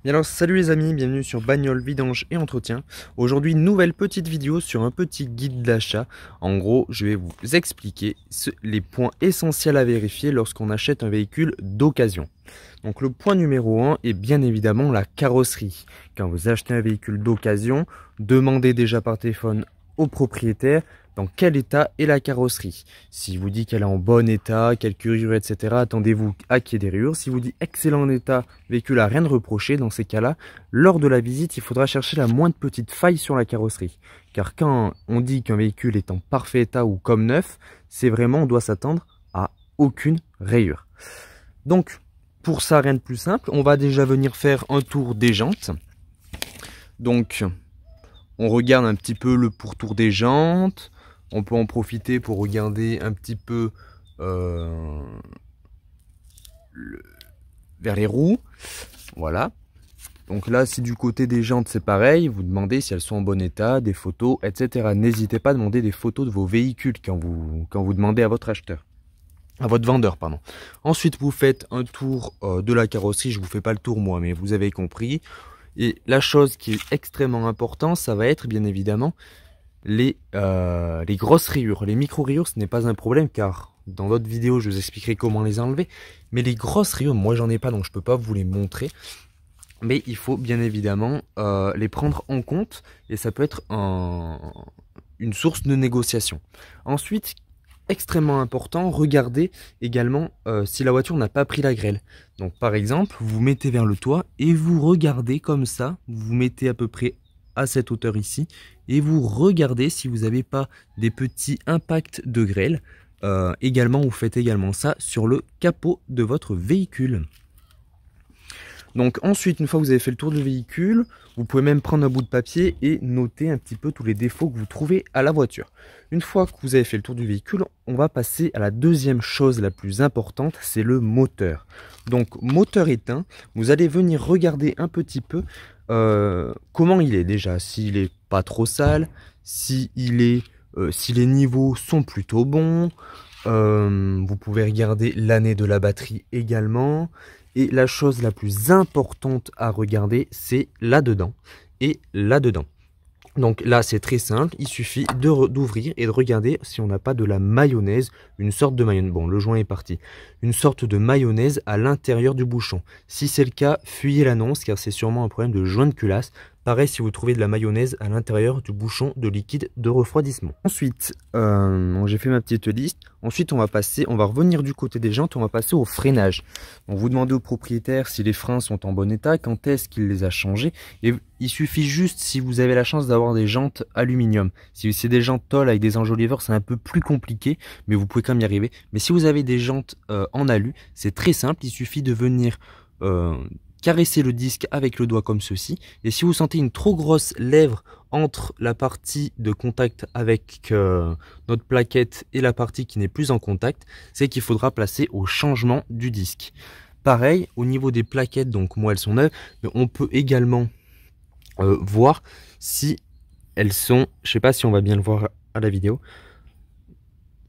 Bien alors salut les amis, bienvenue sur Bagnole, Vidange et Entretien. Aujourd'hui nouvelle petite vidéo sur un petit guide d'achat. En gros je vais vous expliquer les points essentiels à vérifier lorsqu'on achète un véhicule d'occasion. Donc le point numéro 1 est bien évidemment la carrosserie. Quand vous achetez un véhicule d'occasion, demandez déjà par téléphone au propriétaire dans quel état est la carrosserie. Si vous dit qu'elle est en bon état, quelques rayures, etc., attendez-vous à qu'il y ait des rayures. Si vous dit excellent état, véhicule à rien de reprocher, dans ces cas-là, lors de la visite, il faudra chercher la moindre petite faille sur la carrosserie. Car quand on dit qu'un véhicule est en parfait état ou comme neuf, c'est vraiment, on doit s'attendre à aucune rayure. Donc, pour ça, rien de plus simple, on va déjà venir faire un tour des jantes. Donc, on regarde un petit peu le pourtour des jantes. On peut en profiter pour regarder un petit peu vers les roues. Voilà. Donc là, si du côté des jantes, c'est pareil. Vous demandez si elles sont en bon état, des photos, etc. N'hésitez pas à demander des photos de vos véhicules quand vous demandez à votre acheteur. À votre vendeur, pardon. Ensuite, vous faites un tour de la carrosserie. Je vous fais pas le tour moi, mais vous avez compris. Et la chose qui est extrêmement importante, ça va être bien évidemment les grosses rayures. Les micro-rayures, ce n'est pas un problème car dans d'autres vidéos, je vous expliquerai comment les enlever. Mais les grosses rayures, moi j'en ai pas, donc je peux pas vous les montrer. Mais il faut bien évidemment les prendre en compte et ça peut être une source de négociation. Ensuite, extrêmement important, regardez également si la voiture n'a pas pris la grêle. Donc par exemple, vous vous mettez vers le toit et vous regardez comme ça, vous vous mettez à peu près à cette hauteur ici et vous regardez si vous n'avez pas des petits impacts de grêle. Également, vous faites également ça sur le capot de votre véhicule. Donc ensuite, une fois que vous avez fait le tour du véhicule, vous pouvez même prendre un bout de papier et noter un petit peu tous les défauts que vous trouvez à la voiture. Une fois que vous avez fait le tour du véhicule, on va passer à la deuxième chose la plus importante, c'est le moteur. Donc moteur éteint, vous allez venir regarder un petit peu comment il est déjà, s'il est pas trop sale, si les niveaux sont plutôt bons. Vous pouvez regarder l'année de la batterie également. Et la chose la plus importante à regarder, c'est là-dedans et là-dedans. Donc là, c'est très simple. Il suffit d'ouvrir et de regarder si on n'a pas de la mayonnaise, une sorte de mayonnaise. Bon, le joint est parti. Une sorte de mayonnaise à l'intérieur du bouchon. Si c'est le cas, fuyez l'annonce car c'est sûrement un problème de joint de culasse. Pareil si vous trouvez de la mayonnaise à l'intérieur du bouchon de liquide de refroidissement. Ensuite, j'ai fait ma petite liste. Ensuite, on va revenir du côté des jantes, on va passer au freinage. Donc, vous demandez au propriétaire si les freins sont en bon état, quand est-ce qu'il les a changés. Et il suffit juste, si vous avez la chance d'avoir des jantes aluminium. Si c'est des jantes tôle avec des enjoliveurs, c'est un peu plus compliqué, mais vous pouvez quand même y arriver. Mais si vous avez des jantes en alu, c'est très simple, il suffit de venir caresser le disque avec le doigt comme ceci. Et si vous sentez une trop grosse lèvre entre la partie de contact avec notre plaquette et la partie qui n'est plus en contact, c'est qu'il faudra placer au changement du disque. Pareil, au niveau des plaquettes, donc moi elles sont neuves, mais on peut également voir si elles sont, je sais pas si on va bien le voir à la vidéo,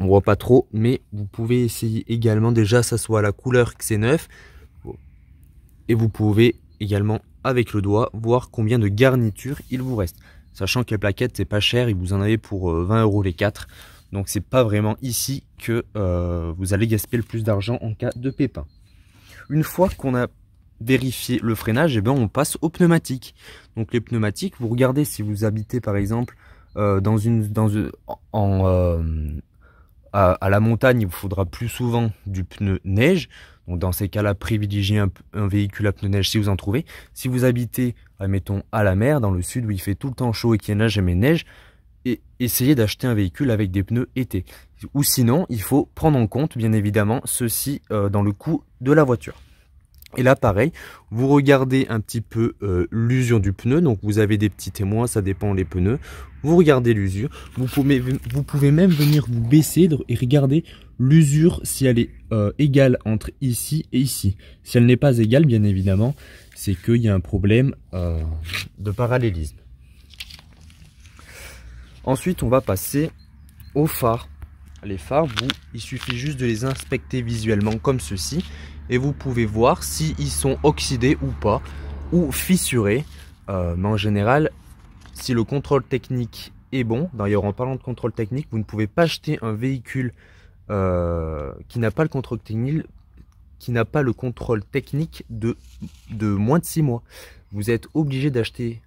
on voit pas trop, mais vous pouvez essayer également, déjà ça soit à la couleur que c'est neuf. Et vous pouvez également, avec le doigt, voir combien de garnitures il vous reste. Sachant que les plaquettes, c'est pas cher, et vous en avez pour 20 € les 4. Donc c'est pas vraiment ici que vous allez gaspiller le plus d'argent en cas de pépin. Une fois qu'on a vérifié le freinage, on passe aux pneumatiques. Donc les pneumatiques, vous regardez si vous habitez par exemple à la montagne, il vous faudra plus souvent du pneu neige. Donc dans ces cas-là, privilégiez un véhicule à pneu neige si vous en trouvez. Si vous habitez, admettons, à la mer, dans le sud où il fait tout le temps chaud et qu'il n'y a jamais neige, et essayez d'acheter un véhicule avec des pneus été. Ou sinon, il faut prendre en compte, bien évidemment, ceci dans le coût de la voiture. Et là, pareil, vous regardez un petit peu l'usure du pneu. Donc, vous avez des petits témoins, ça dépend les pneus. Vous regardez l'usure. Vous pouvez même venir vous baisser et regarder l'usure si elle est égale entre ici et ici. Si elle n'est pas égale, bien évidemment, c'est qu'il y a un problème de parallélisme. Ensuite, on va passer aux phares. Les phares, il suffit juste de les inspecter visuellement comme ceci. Et vous pouvez voir s'ils sont oxydés ou pas. ou fissuré. Mais en général, si le contrôle technique est bon, d'ailleurs en parlant de contrôle technique, vous ne pouvez pas acheter un véhicule qui n'a pas le contrôle technique de moins de 6 mois. Vous êtes obligé d'acheter,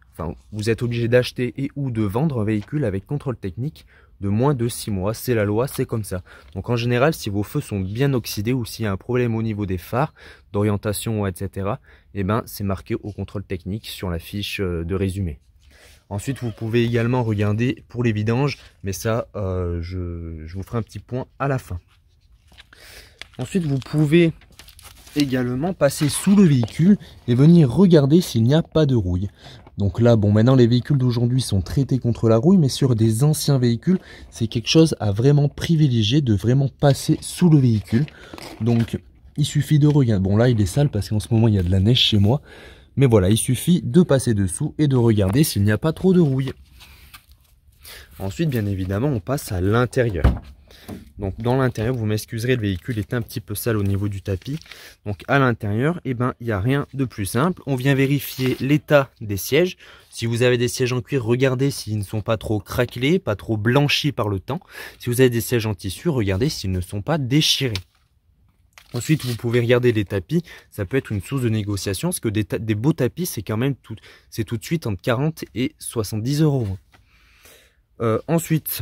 et ou de vendre un véhicule avec contrôle technique de moins de 6 mois. C'est la loi, c'est comme ça. Donc en général, si vos feux sont bien oxydés ou s'il y a un problème au niveau des phares, d'orientation, etc., eh ben, c'est marqué au contrôle technique sur la fiche de résumé. Ensuite, vous pouvez également regarder pour les vidanges, mais ça, je vous ferai un petit point à la fin. Ensuite, vous pouvez également passer sous le véhicule et venir regarder s'il n'y a pas de rouille. Donc là, bon, maintenant les véhicules d'aujourd'hui sont traités contre la rouille, mais sur des anciens véhicules, c'est quelque chose à vraiment privilégier, de vraiment passer sous le véhicule. Donc, il suffit de regarder. Bon, là, il est sale parce qu'en ce moment, il y a de la neige chez moi. Mais voilà, il suffit de passer dessous et de regarder s'il n'y a pas trop de rouille. Ensuite, bien évidemment, on passe à l'intérieur. Donc dans l'intérieur, vous m'excuserez, le véhicule est un petit peu sale au niveau du tapis. Donc à l'intérieur, eh ben, il n'y a rien de plus simple. On vient vérifier l'état des sièges. Si vous avez des sièges en cuir, regardez s'ils ne sont pas trop craquelés, pas trop blanchis par le temps. Si vous avez des sièges en tissu, regardez s'ils ne sont pas déchirés. Ensuite, vous pouvez regarder les tapis. Ça peut être une source de négociation, parce que des beaux tapis, c'est quand même tout de suite entre 40 et 70 euros. Ensuite,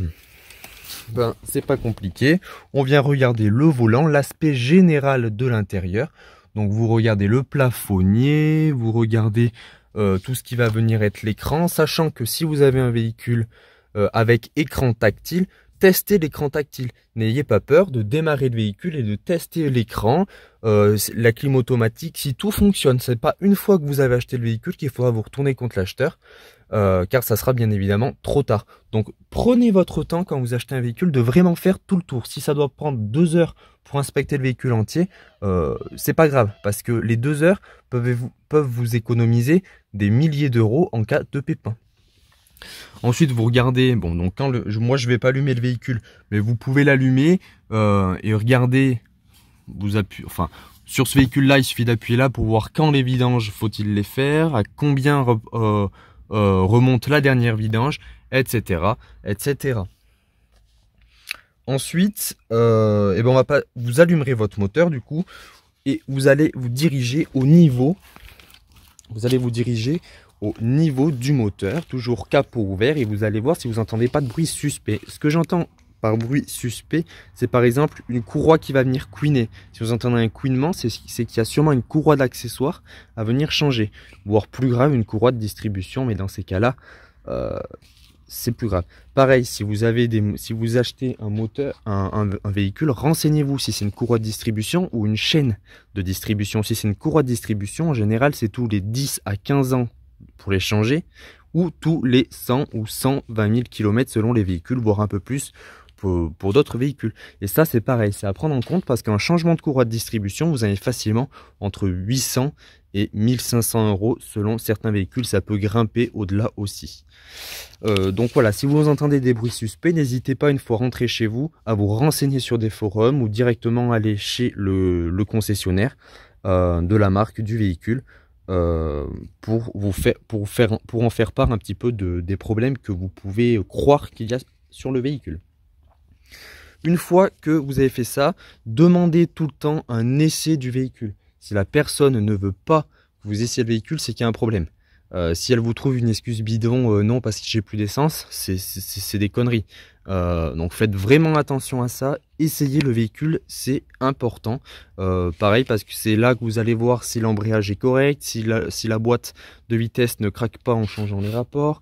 ben, c'est pas compliqué. On vient regarder le volant, l'aspect général de l'intérieur. Donc, vous regardez le plafonnier, vous regardez tout ce qui va venir être l'écran, sachant que si vous avez un véhicule avec écran tactile, testez l'écran tactile. N'ayez pas peur de démarrer le véhicule et de tester l'écran, la clim automatique, si tout fonctionne. C'est pas une fois que vous avez acheté le véhicule qu'il faudra vous retourner contre l'acheteur, car ça sera bien évidemment trop tard. Donc prenez votre temps quand vous achetez un véhicule de vraiment faire tout le tour. Si ça doit prendre 2 heures pour inspecter le véhicule entier, c'est pas grave, parce que les 2 heures peuvent vous économiser des milliers d'euros en cas de pépin. Ensuite, vous regardez, bon, donc moi je vais pas allumer le véhicule, mais vous pouvez l'allumer et regarder, sur ce véhicule-là, il suffit d'appuyer là pour voir quand les vidanges faut-il les faire, à combien remonte la dernière vidange, etc., etc. Ensuite, vous allumerez votre moteur du coup et vous allez vous diriger au niveau. Au niveau du moteur, toujours capot ouvert, et vous allez voir si vous n'entendez pas de bruit suspect. Ce que j'entends par bruit suspect, c'est par exemple une courroie qui va venir couiner. Si vous entendez un couinement, c'est qu'il y a sûrement une courroie d'accessoire à venir changer. Voire plus grave, une courroie de distribution, mais dans ces cas-là, c'est plus grave. Pareil, si vous achetez un moteur, un véhicule, renseignez-vous si c'est une courroie de distribution ou une chaîne de distribution. Si c'est une courroie de distribution, en général, c'est tous les 10 à 15 ans pour les changer, ou tous les 100 ou 120 000 km selon les véhicules, voire un peu plus pour d'autres véhicules. Et ça, c'est pareil, c'est à prendre en compte, parce qu'un changement de courroie de distribution, vous avez facilement entre 800 et 1500 euros selon certains véhicules. Ça peut grimper au-delà aussi. Donc voilà, si vous entendez des bruits suspects, n'hésitez pas, une fois rentré chez vous, à vous renseigner sur des forums ou directement aller chez le concessionnaire de la marque du véhicule, pour en faire part un petit peu des problèmes que vous pouvez croire qu'il y a sur le véhicule. Une fois que vous avez fait ça, demandez tout le temps un essai du véhicule. Si la personne ne veut pas que vous essayez le véhicule, c'est qu'il y a un problème. Si elle vous trouve une excuse bidon, non parce que j'ai plus d'essence, c'est des conneries. Donc faites vraiment attention à ça, essayez le véhicule, c'est important. Pareil, parce que c'est là que vous allez voir si l'embrayage est correct, si la boîte de vitesse ne craque pas en changeant les rapports,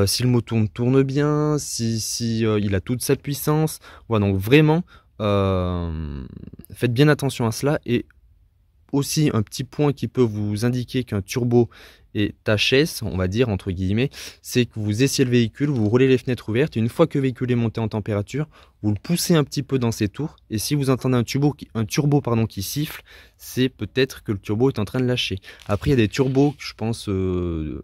si le moteur tourne bien, si il a toute sa puissance. Voilà, donc vraiment, faites bien attention à cela. Et aussi, un petit point qui peut vous indiquer qu'un turbo est HS, on va dire entre guillemets, c'est que vous essayez le véhicule, vous roulez les fenêtres ouvertes, et une fois que le véhicule est monté en température, vous le poussez un petit peu dans ses tours, et si vous entendez un turbo qui siffle, c'est peut-être que le turbo est en train de lâcher. Après, il y a des turbos, je pense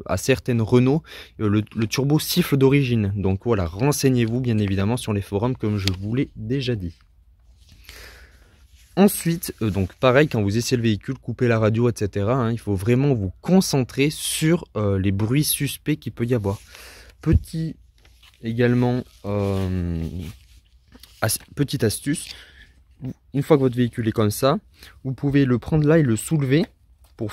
à certaines Renault, le turbo siffle d'origine. Donc voilà, renseignez-vous bien évidemment sur les forums comme je vous l'ai déjà dit. Ensuite, donc pareil, quand vous essayez le véhicule, coupez la radio, etc. Il faut vraiment vous concentrer sur les bruits suspects qu'il peut y avoir. Petit également, petite astuce, une fois que votre véhicule est comme ça, vous pouvez le prendre là et le soulever pour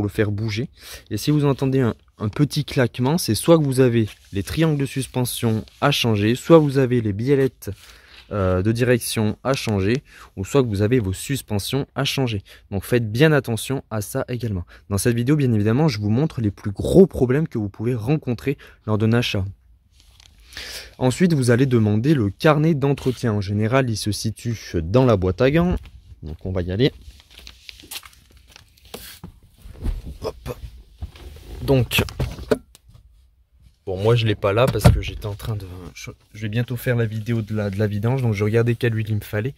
le faire bouger. Et si vous entendez un petit claquement, c'est soit que vous avez les triangles de suspension à changer, soit vous avez les biellettes de direction à changer, ou soit que vous avez vos suspensions à changer. Donc faites bien attention à ça également. Dans cette vidéo, bien évidemment, je vous montre les plus gros problèmes que vous pouvez rencontrer lors d'un achat. Ensuite, vous allez demander le carnet d'entretien. En général, il se situe dans la boîte à gants. Donc on va y aller. Hop. Donc, bon, moi je l'ai pas là parce que j'étais en train de... Je vais bientôt faire la vidéo de la vidange, donc je regardais quelle huile il me fallait.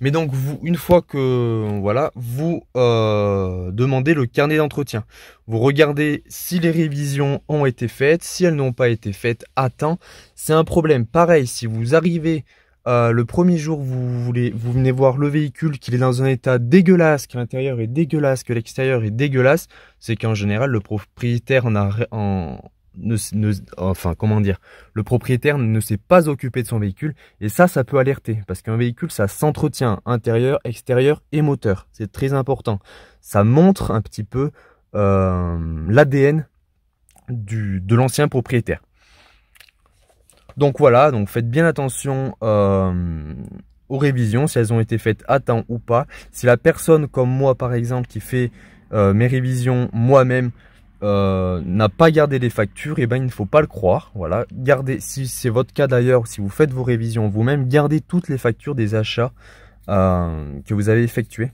Mais donc, une fois que... Voilà, vous demandez le carnet d'entretien. Vous regardez si les révisions ont été faites. Si elles n'ont pas été faites à temps, c'est un problème. Pareil, si vous arrivez... le premier jour, vous venez voir le véhicule, qu'il est dans un état dégueulasse, que l'intérieur est dégueulasse, que l'extérieur est dégueulasse, c'est qu'en général, le propriétaire le propriétaire ne s'est pas occupé de son véhicule, et ça peut alerter, parce qu'un véhicule, ça s'entretient intérieur, extérieur et moteur. C'est très important. Ça montre un petit peu l'ADN de l'ancien propriétaire. Donc voilà, donc faites bien attention aux révisions, si elles ont été faites à temps ou pas. Si la personne comme moi par exemple qui fait mes révisions moi-même n'a pas gardé les factures, et ben il ne faut pas le croire. Voilà, gardez, si c'est votre cas d'ailleurs, si vous faites vos révisions vous-même, gardez toutes les factures des achats que vous avez effectués.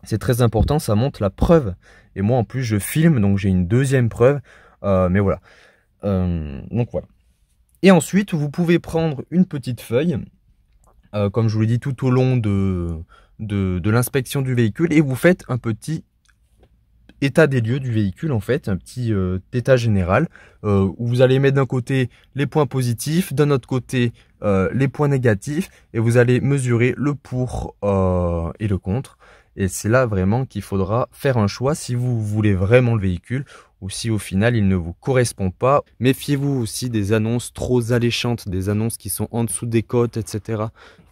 C'est très important, ça montre la preuve. Et moi en plus je filme, donc j'ai une deuxième preuve. Mais voilà. Donc voilà. Et ensuite, vous pouvez prendre une petite feuille, comme je vous l'ai dit, tout au long de l'inspection du véhicule, et vous faites un petit état des lieux du véhicule, en fait, un petit état général, où vous allez mettre d'un côté les points positifs, d'un autre côté les points négatifs, et vous allez mesurer le pour et le contre. Et c'est là vraiment qu'il faudra faire un choix si vous voulez vraiment le véhicule ou si au final il ne vous correspond pas. Méfiez-vous aussi des annonces trop alléchantes, des annonces qui sont en dessous des côtes, etc.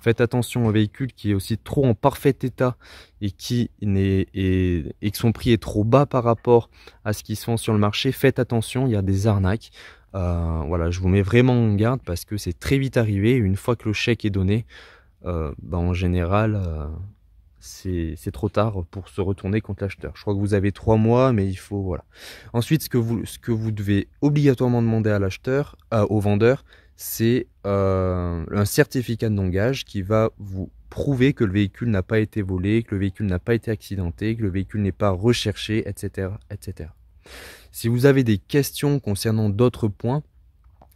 Faites attention au véhicule qui est aussi trop en parfait état et que son prix est trop bas par rapport à ce qui se vend sur le marché. Faites attention, il y a des arnaques. Voilà, je vous mets vraiment en garde parce que c'est très vite arrivé. Une fois que le chèque est donné, en général... c'est trop tard pour se retourner contre l'acheteur. Je crois que vous avez 3 mois, mais il faut... Voilà. Ensuite, ce que vous devez obligatoirement demander à l'acheteur, au vendeur, c'est un certificat de non-gage qui va vous prouver que le véhicule n'a pas été volé, que le véhicule n'a pas été accidenté, que le véhicule n'est pas recherché, etc., etc. Si vous avez des questions concernant d'autres points,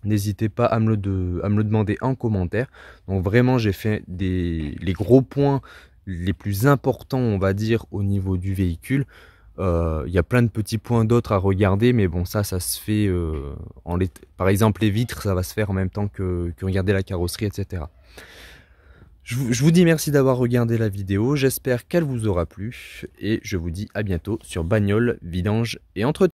n'hésitez pas à me le demander en commentaire. Donc vraiment, j'ai fait les gros points les plus importants, on va dire, au niveau du véhicule. Il y a plein de petits points d'autres à regarder, mais bon, ça se fait par exemple les vitres, ça va se faire en même temps que regarder la carrosserie, etc. Je vous dis merci d'avoir regardé la vidéo, j'espère qu'elle vous aura plu et je vous dis à bientôt sur Bagnole, Vidange et Entretien.